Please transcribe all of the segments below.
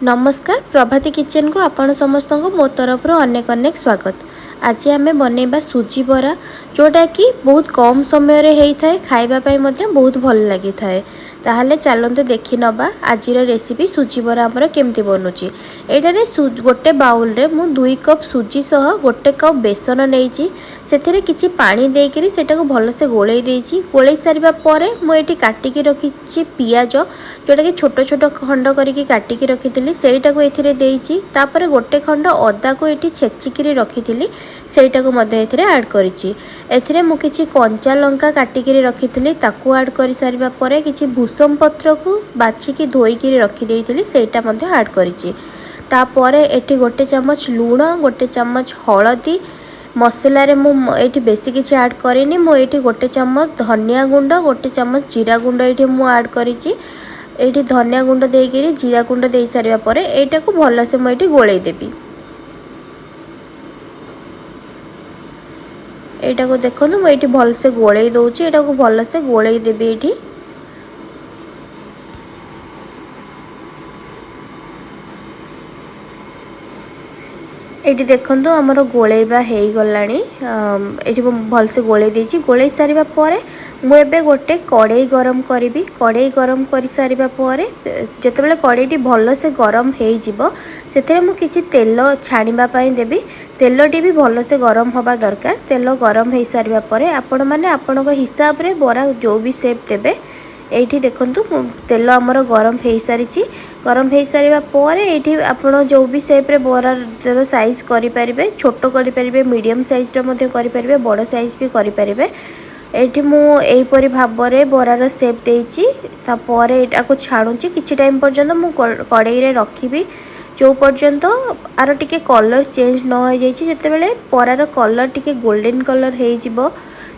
नमस्कार प्रभाती किचन को आपण समस्त को मो तरफ अनेक अनेक स्वागत। आज आम बनैबा सुजी बरा जोटा कि बहुत कम समय रे होता है, खाइबापी बहुत भल लगी थाए। ताहले चलते देखि नबा आज रेसिपी सुजी बरा आमर केमती बनुची। एटारे गोटे बाउल रे मु 2 कप सुजी सह गोटे कप बेसन नहीं से किछि पानी देकरी सेटा को भल से गोले देइछि। गोले सारिबा परे मु एटी काटिकी रखिछि पियाज जोटा कि छोट छोट खंड करिकी काटिकी रखिथिली सेटा को एथिरे देइछि। तापर गोटे खंड अदा को एटी छेचिकी रखिथिली सेटा को मध्ये एथिरे ऐड करिछि। एथिरे मु किछि कंचा लंका काटिकी रखिथिली ताकू ऐड करि सारिबा परे किछि भूसम पत्र को बाछिकी धोईकी रखि देइथिली सेटा मध्ये ऐड करिछि। तापर एटी गोटे चम्मच लूण गोटे चम्मच हळदी मसला रे मु एटी बेसी किछि ऐड करिनी। मु एटी गोटे चम्मच धनिया गुंड गोटे चम्मच जीरा गुंड एटी मु ऐड करिछि। एटी धनिया गुंड देकरी जीरा गुंड दे सारिबा परे एटा को भल से मु एटी गोळै देबी। एटा को देखनु मु एटी भल से गोळै दउछि। एटा को भल से गोळै देबी। एटी एटी देखंतु हमर गोळैबा हेई गलानी। एटी भल से गोळै देछि। गोळै सारिबा परे मु एबे गोटे कढ़ाई गरम करिबी। कढ़ाई गरम करि सारिबा परे जेतेबेले कढ़ाईटी भल से गरम हेई जिवो सेतेरे मु किछि तेल छाणिबा पई देबी। तेलटी भी भल से गरम होबा दरकार। तेल गरम हेई सारिबा परे आपण माने आपनको हिसाब रे बरा जो भी शेप देबे। एठी देखंतु तेल हमर गरम हेई सारिछि। गरम हेई सारिबा परे एठी आपण जो भी शेप रे बरा साइज करि परिबे। छोटो करि परिबे, मीडियम साइज रो मध्ये करि परिबे, बड़ साइज भी करि परिबे। एठी मु एई परि भाबरे बरार शेप देइछि। ता परे एटा को छाणुछि किछि टाइम पर्यंत मु कढ़ाई रे रखिबी जो पर्यंत आर टिके कलर चेंज न हो जाइछि। जेतेबेले बरार कलर टिके गोल्डन कलर हेई जिवो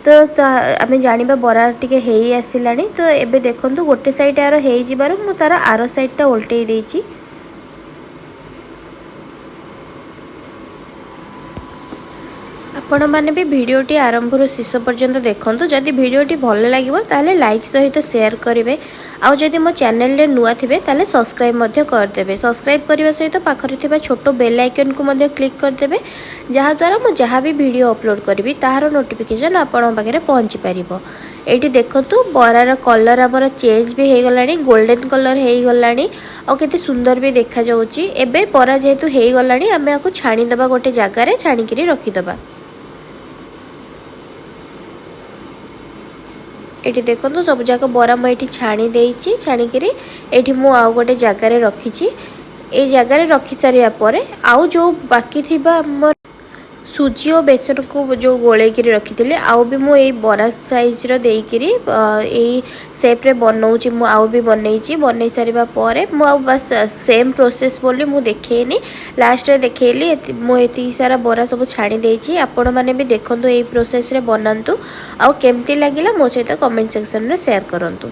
तो आम जानिबा बरा टिके हेई आसिलानी। तो एबे देखंतु गोटे साइड आरो हेई जिबार मु तार आरो साइडटा उल्टेई देइछि। आपण माने भी वीडियोटी आरंभ रु शेष पर्यंत देखंतु। जदि वीडियोटी भल लागिवो ताले लाइक सहित शेयर करिवे। आउ जदि मो चैनल रे नुआ थिबे ताले सब्सक्राइब मध्य कर देबे। सब्सक्राइब करिवा सहित पाखरे थिबा छोटो बेल आइकन को मध्य क्लिक कर देबे, जहा द्वारा मो जहा भी वीडियो अपलोड करिवि ताहार नोटिफिकेशन आपण पाखरे पहुंची परिबो। एटी देखंतु बरार कलर हमर चेंज भी हे गलानी, गोल्डन कलर हे गलानी और केते सुंदर भी देखा जाउची। एबे बरा जेहेतु हे गलानी आमे आको छाणी दबा गोटे जागा रे छाणी करी रखि दबा। एठी देखंतु सब जाक बरा म एठी छाणी देइछि। छाणी करी एठी मु आउ गोटे जागा रे रखिछि। ए जागा रे रखि सारिया परे आउ जो बाकी थिबा हमर सुजी और बेसन को जो गोले करी रखी आउ भी मु ए बरा साइज रो देई करी ए शेप रे बनौछि। मु आउ भी बनैछि। बनै सारिबा परे मु आउ बस सेम प्रोसेस बोली मु देखेनी लास्ट रे देखेली। मु एति सारा बरा सब छाणी देइछि। आपण माने भी देखंतु ए प्रोसेस रे बनांतु। आउ केमती लागिला मो सहित कमेंट सेक्शन रे शेयर करंतु।